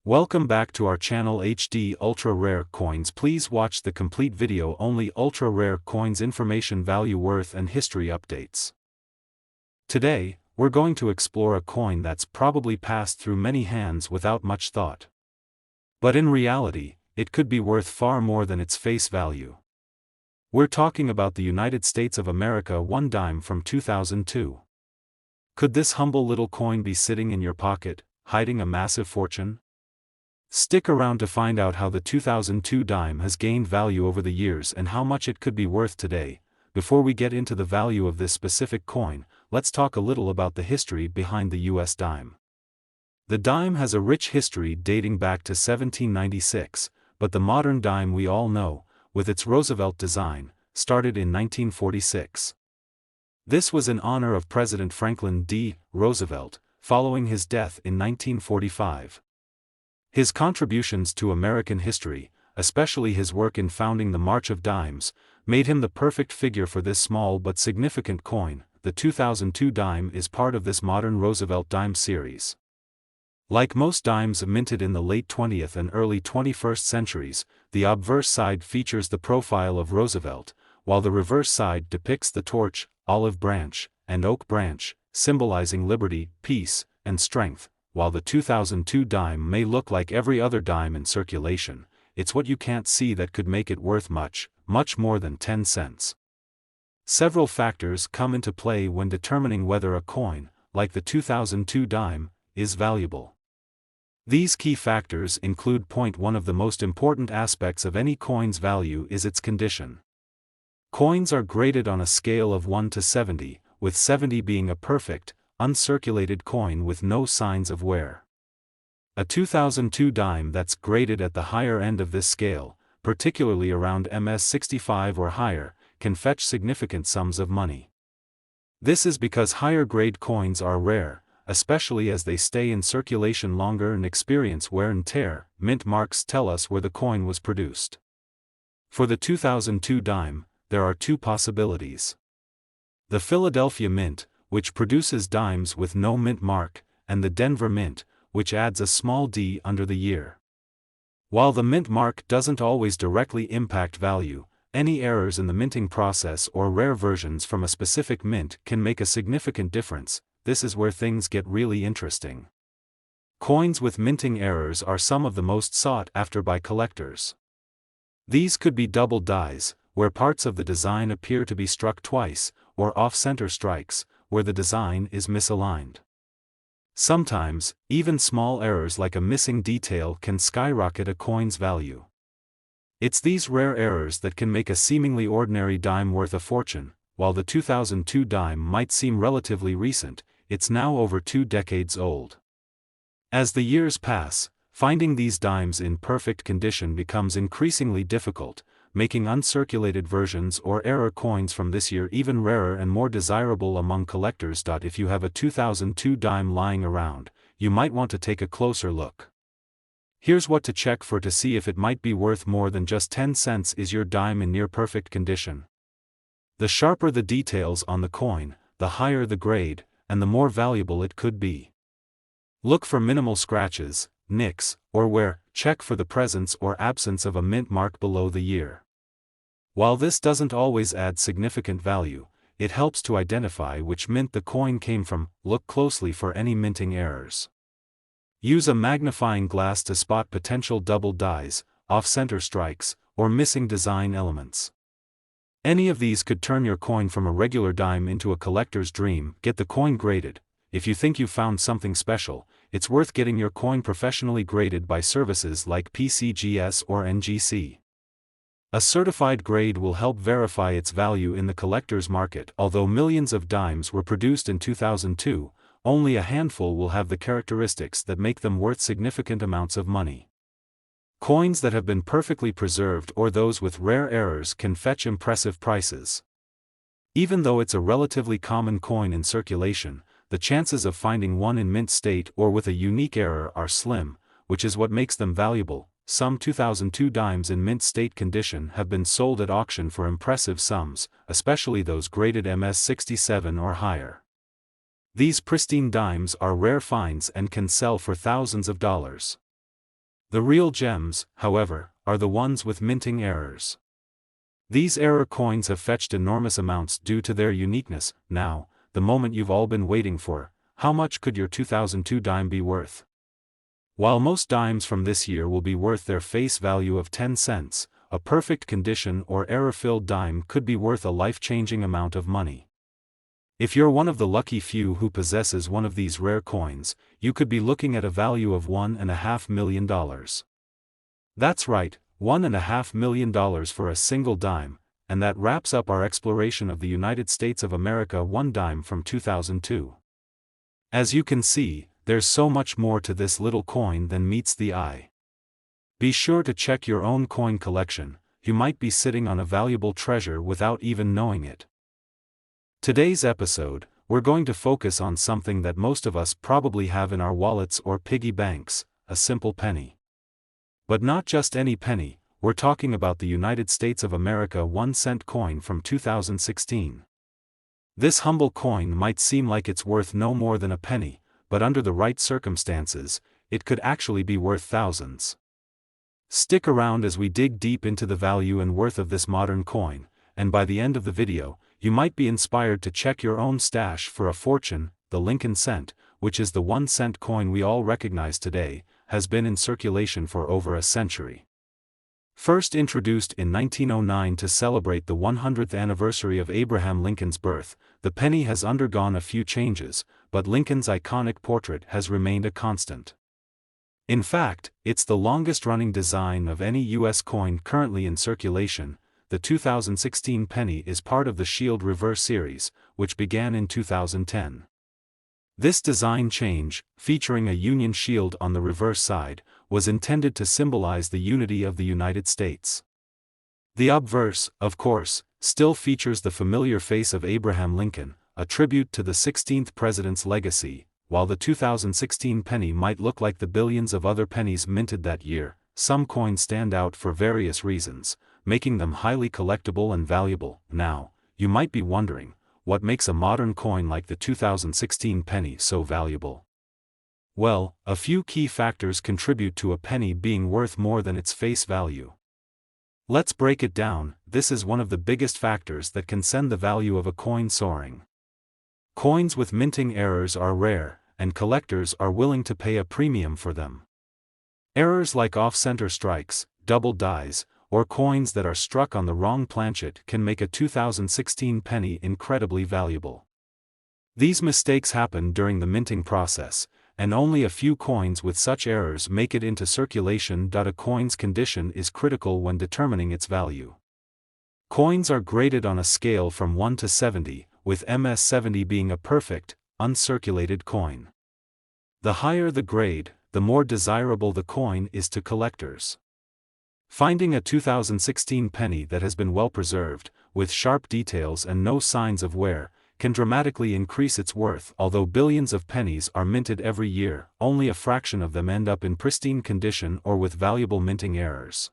Welcome back to our channel HD Ultra Rare Coins. Please watch the complete video. Only ultra rare coins, information, value, worth and history updates. Today, we're going to explore a coin that's probably passed through many hands without much thought. But in reality, it could be worth far more than its face value. We're talking about the United States of America $1 dime from 2002. Could this humble little coin be sitting in your pocket, hiding a massive fortune? Stick around to find out how the 2002 dime has gained value over the years and how much it could be worth today. Before we get into the value of this specific coin, let's talk a little about the history behind the US dime. The dime has a rich history dating back to 1796, but the modern dime we all know, with its Roosevelt design, started in 1946. This was in honor of President Franklin D. Roosevelt, following his death in 1945. His contributions to American history, especially his work in founding the March of Dimes, made him the perfect figure for this small but significant coin. The 2002 dime is part of this modern Roosevelt dime series. Like most dimes minted in the late 20th and early 21st centuries, the obverse side features the profile of Roosevelt, while the reverse side depicts the torch, olive branch, and oak branch, symbolizing liberty, peace, and strength. While the 2002 dime may look like every other dime in circulation, it's what you can't see that could make it worth much, much more than 10 cents. Several factors come into play when determining whether a coin, like the 2002 dime, is valuable. These key factors include: point 1. Of the most important aspects of any coin's value is its condition. Coins are graded on a scale of 1 to 70, with 70 being a perfect, uncirculated coin with no signs of wear. A 2002 dime that's graded at the higher end of this scale, particularly around MS 65 or higher, can fetch significant sums of money. This is because higher grade coins are rare, especially as they stay in circulation longer and experience wear and tear. Mint marks tell us where the coin was produced. For the 2002 dime, there are two possibilities. The Philadelphia Mint, which produces dimes with no mint mark, and the Denver Mint, which adds a small d under the year. While the mint mark doesn't always directly impact value, any errors in the minting process or rare versions from a specific mint can make a significant difference. This is where things get really interesting. Coins with minting errors are some of the most sought after by collectors. These could be double dies, where parts of the design appear to be struck twice, or off-center strikes, where the design is misaligned. Sometimes, even small errors like a missing detail can skyrocket a coin's value. It's these rare errors that can make a seemingly ordinary dime worth a fortune. While the 2002 dime might seem relatively recent, it's now over 2 decades old. As the years pass, finding these dimes in perfect condition becomes increasingly difficult, making uncirculated versions or error coins from this year even rarer and more desirable among collectors. If you have a 2002 dime lying around, you might want to take a closer look. Here's what to check for to see if it might be worth more than just 10 cents. Is your dime in near perfect condition? The sharper the details on the coin, the higher the grade, and the more valuable it could be. Look for minimal scratches, nicks, or wear. Check for the presence or absence of a mint mark below the year. While this doesn't always add significant value, it helps to identify which mint the coin came from. Look closely for any minting errors. Use a magnifying glass to spot potential double dies, off-center strikes, or missing design elements. Any of these could turn your coin from a regular dime into a collector's dream. Get the coin graded. If you think you found something special, it's worth getting your coin professionally graded by services like PCGS or NGC. A certified grade will help verify its value in the collector's market. Although millions of dimes were produced in 2002, only a handful will have the characteristics that make them worth significant amounts of money. Coins that have been perfectly preserved or those with rare errors can fetch impressive prices. Even though it's a relatively common coin in circulation, the chances of finding one in mint state or with a unique error are slim, which is what makes them valuable. Some 2002 dimes in mint state condition have been sold at auction for impressive sums, especially those graded MS 67 or higher. These pristine dimes are rare finds and can sell for thousands of dollars. The real gems, however, are the ones with minting errors. These error coins have fetched enormous amounts due to their uniqueness. Now, the moment you've all been waiting for: how much could your 2002 dime be worth? While most dimes from this year will be worth their face value of 10 cents, a perfect condition or error-filled dime could be worth a life-changing amount of money. If you're one of the lucky few who possesses one of these rare coins, you could be looking at a value of $1.5 million. That's right, $1.5 million for a single dime, and that wraps up our exploration of the United States of America one dime from 2002. As you can see, there's so much more to this little coin than meets the eye. Be sure to check your own coin collection. You might be sitting on a valuable treasure without even knowing it. Today's episode, we're going to focus on something that most of us probably have in our wallets or piggy banks: a simple penny. But not just any penny, we're talking about the United States of America 1-cent coin from 2016. This humble coin might seem like it's worth no more than a penny, but under the right circumstances, it could actually be worth thousands. Stick around as we dig deep into the value and worth of this modern coin, and by the end of the video, you might be inspired to check your own stash for a fortune. The Lincoln cent, which is the 1-cent coin we all recognize today, has been in circulation for over a century. First introduced in 1909 to celebrate the 100th anniversary of Abraham Lincoln's birth, the penny has undergone a few changes, but Lincoln's iconic portrait has remained a constant. In fact, it's the longest-running design of any U.S. coin currently in circulation. The 2016 penny is part of the Shield Reverse series, which began in 2010. This design change, featuring a Union shield on the reverse side, was intended to symbolize the unity of the United States. The obverse, of course, still features the familiar face of Abraham Lincoln, a tribute to the 16th president's legacy. While the 2016 penny might look like the billions of other pennies minted that year, some coins stand out for various reasons, making them highly collectible and valuable. Now, you might be wondering, what makes a modern coin like the 2016 penny so valuable? Well, a few key factors contribute to a penny being worth more than its face value. Let's break it down. This is one of the biggest factors that can send the value of a coin soaring. Coins with minting errors are rare, and collectors are willing to pay a premium for them. Errors like off-center strikes, double dies, or coins that are struck on the wrong planchet can make a 2016 penny incredibly valuable. These mistakes happen during the minting process, and only a few coins with such errors make it into circulation. A coin's condition is critical when determining its value. Coins are graded on a scale from 1 to 70, with MS-70 being a perfect, uncirculated coin. The higher the grade, the more desirable the coin is to collectors. Finding a 2016 penny that has been well preserved, with sharp details and no signs of wear, can dramatically increase its worth. Although billions of pennies are minted every year, only a fraction of them end up in pristine condition or with valuable minting errors.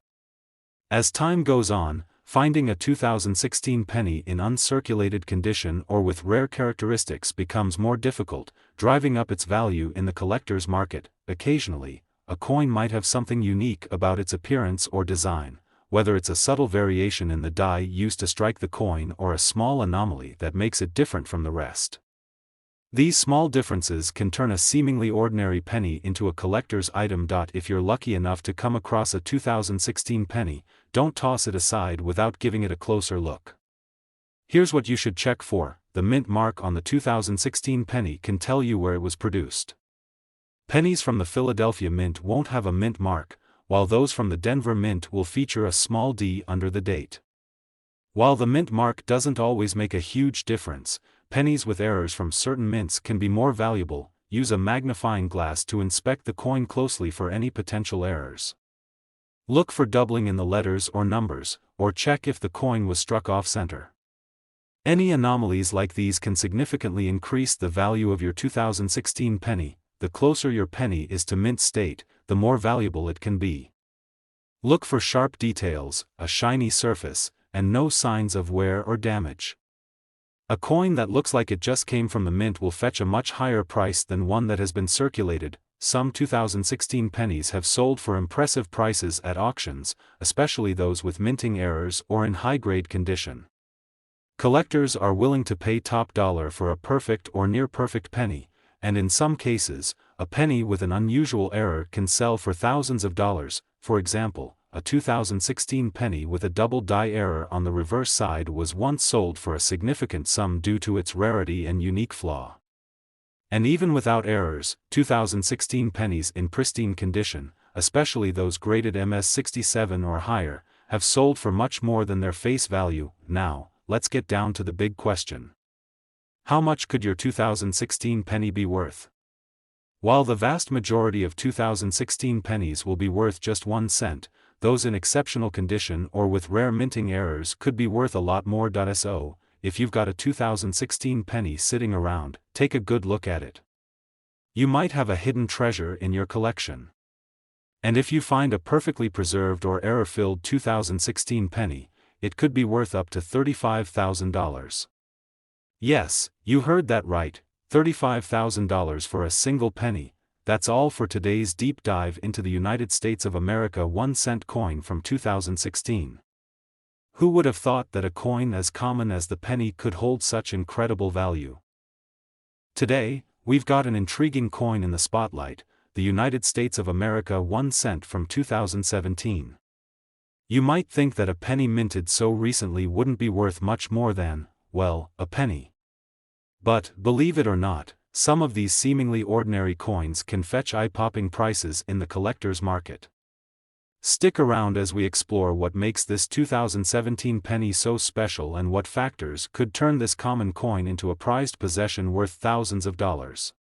As time goes on, finding a 2016 penny in uncirculated condition or with rare characteristics becomes more difficult, driving up its value in the collector's market. Occasionally, a coin might have something unique about its appearance or design, whether it's a subtle variation in the die used to strike the coin or a small anomaly that makes it different from the rest. These small differences can turn a seemingly ordinary penny into a collector's item. If you're lucky enough to come across a 2016 penny, don't toss it aside without giving it a closer look. Here's what you should check for. The mint mark on the 2016 penny can tell you where it was produced. Pennies from the Philadelphia Mint won't have a mint mark, while those from the Denver Mint will feature a small D under the date. While the mint mark doesn't always make a huge difference, pennies with errors from certain mints can be more valuable. Use a magnifying glass to inspect the coin closely for any potential errors. Look for doubling in the letters or numbers, or check if the coin was struck off-center. Any anomalies like these can significantly increase the value of your 2016 penny. The closer your penny is to mint state, the more valuable it can be. Look for sharp details, a shiny surface, and no signs of wear or damage. A coin that looks like it just came from the mint will fetch a much higher price than one that has been circulated. some 2016 pennies have sold for impressive prices at auctions, especially those with minting errors or in high-grade condition. Collectors are willing to pay top dollar for a perfect or near-perfect penny, and in some cases, a penny with an unusual error can sell for thousands of dollars. For example, a 2016 penny with a double die error on the reverse side was once sold for a significant sum due to its rarity and unique flaw. And even without errors, 2016 pennies in pristine condition, especially those graded MS67 or higher, have sold for much more than their face value. Now, let's get down to the big question. How much could your 2016 penny be worth? While the vast majority of 2016 pennies will be worth just 1 cent, those in exceptional condition or with rare minting errors could be worth a lot more. So, if you've got a 2016 penny sitting around, take a good look at it. You might have a hidden treasure in your collection. And if you find a perfectly preserved or error-filled 2016 penny, it could be worth up to $35,000. Yes, you heard that right, $35,000 for a single penny. That's all for today's deep dive into the United States of America 1 cent coin from 2016. Who would have thought that a coin as common as the penny could hold such incredible value? Today, we've got an intriguing coin in the spotlight, the United States of America 1 cent from 2017. You might think that a penny minted so recently wouldn't be worth much more than, well, a penny. But, believe it or not, some of these seemingly ordinary coins can fetch eye-popping prices in the collector's market. Stick around as we explore what makes this 2017 penny so special and what factors could turn this common coin into a prized possession worth thousands of dollars.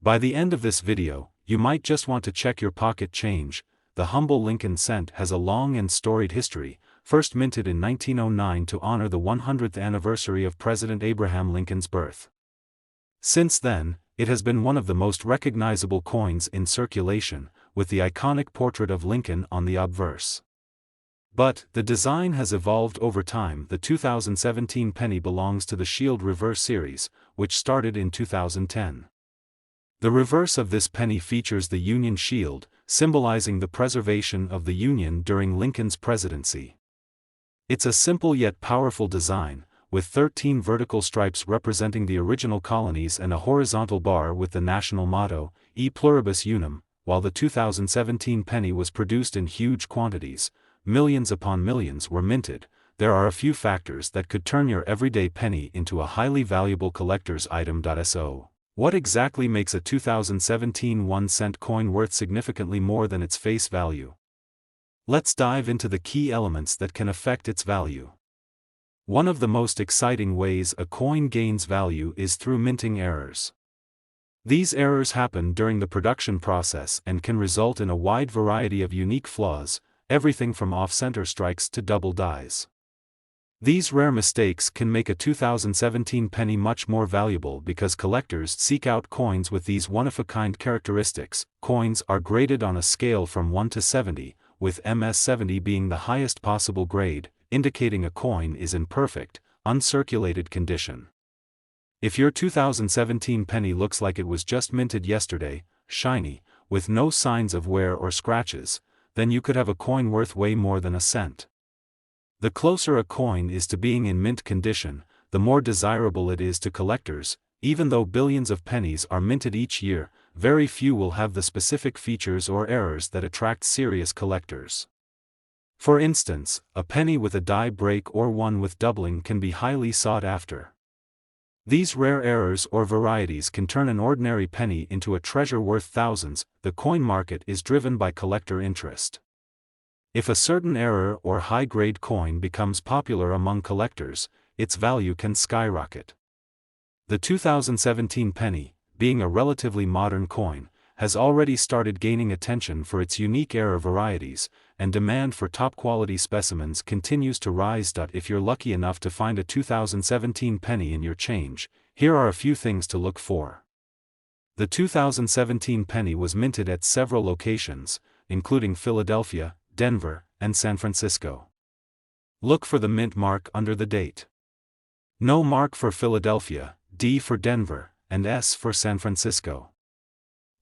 By the end of this video, you might just want to check your pocket change. The humble Lincoln cent has a long and storied history, first minted in 1909 to honor the 100th anniversary of President Abraham Lincoln's birth. Since then, it has been one of the most recognizable coins in circulation, with the iconic portrait of Lincoln on the obverse. But, the design has evolved over time. The 2017 penny belongs to the Shield Reverse series, which started in 2010. The reverse of this penny features the Union Shield, symbolizing the preservation of the Union during Lincoln's presidency. It's a simple yet powerful design, with 13 vertical stripes representing the original colonies and a horizontal bar with the national motto, E Pluribus Unum. While the 2017 penny was produced in huge quantities, millions upon millions were minted, there are a few factors that could turn your everyday penny into a highly valuable collector's item. So, what exactly makes a 2017 1 cent coin worth significantly more than its face value? Let's dive into the key elements that can affect its value. One of the most exciting ways a coin gains value is through minting errors. These errors happen during the production process and can result in a wide variety of unique flaws, everything from off-center strikes to double dies. These rare mistakes can make a 2017 penny much more valuable because collectors seek out coins with these one-of-a-kind characteristics. Coins are graded on a scale from 1 to 70, with MS70 being the highest possible grade, indicating a coin is in perfect, uncirculated condition. If your 2017 penny looks like it was just minted yesterday, shiny, with no signs of wear or scratches, then you could have a coin worth way more than a cent. The closer a coin is to being in mint condition, the more desirable it is to collectors. Even though billions of pennies are minted each year, very few will have the specific features or errors that attract serious collectors. For instance, a penny with a die break or one with doubling can be highly sought after. These rare errors or varieties can turn an ordinary penny into a treasure worth thousands. The coin market is driven by collector interest. If a certain error or high-grade coin becomes popular among collectors, its value can skyrocket. The 2017 penny, being a relatively modern coin, has already started gaining attention for its unique error varieties, and demand for top-quality specimens continues to rise. If you're lucky enough to find a 2017 penny in your change, here are a few things to look for. The 2017 penny was minted at several locations, including Philadelphia, Denver, and San Francisco. Look for the mint mark under the date. No mark for Philadelphia, D for Denver, and S for San Francisco.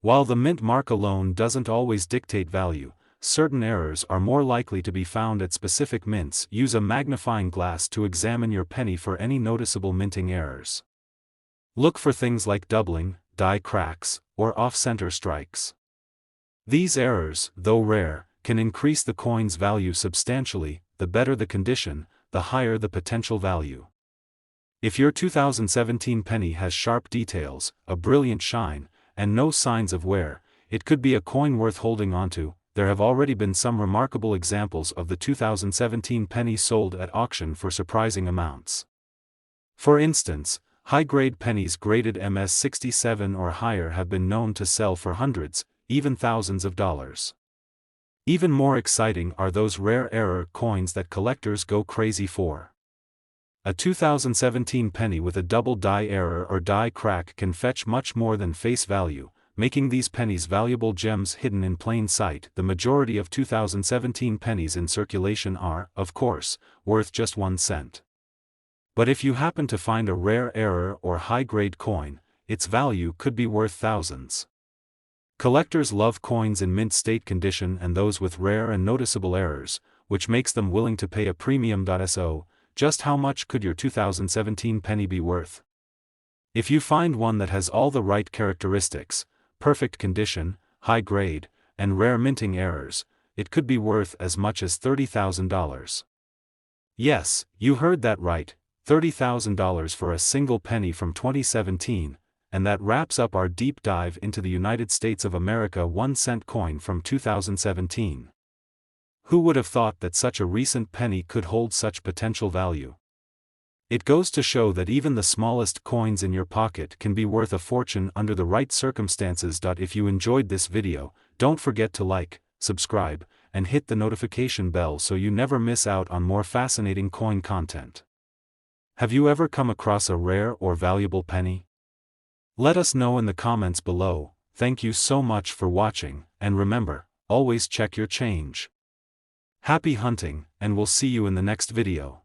While the mint mark alone doesn't always dictate value, certain errors are more likely to be found at specific mints. Use a magnifying glass to examine your penny for any noticeable minting errors. Look for things like doubling, die cracks, or off-center strikes. These errors, though rare, can increase the coin's value substantially. The better the condition, the higher the potential value. If your 2017 penny has sharp details, a brilliant shine, and no signs of wear, it could be a coin worth holding onto. There have already been some remarkable examples of the 2017 penny sold at auction for surprising amounts. For instance, high-grade pennies graded MS67 or higher have been known to sell for hundreds, even thousands of dollars. Even more exciting are those rare error coins that collectors go crazy for. A 2017 penny with a double die error or die crack can fetch much more than face value, making these pennies valuable gems hidden in plain sight. The majority of 2017 pennies in circulation are, of course, worth just 1 cent. But if you happen to find a rare error or high-grade coin, its value could be worth thousands. Collectors love coins in mint state condition and those with rare and noticeable errors, which makes them willing to pay a premium. So, just how much could your 2017 penny be worth? If you find one that has all the right characteristics, perfect condition, high grade, and rare minting errors, it could be worth as much as $30,000. Yes, you heard that right, $30,000 for a single penny from 2017. And that wraps up our deep dive into the United States of America 1-cent coin from 2017. Who would have thought that such a recent penny could hold such potential value? It goes to show that even the smallest coins in your pocket can be worth a fortune under the right circumstances. If you enjoyed this video, don't forget to like, subscribe, and hit the notification bell so you never miss out on more fascinating coin content. Have you ever come across a rare or valuable penny? Let us know in the comments below. Thank you so much for watching, and remember, always check your change. Happy hunting, and we'll see you in the next video.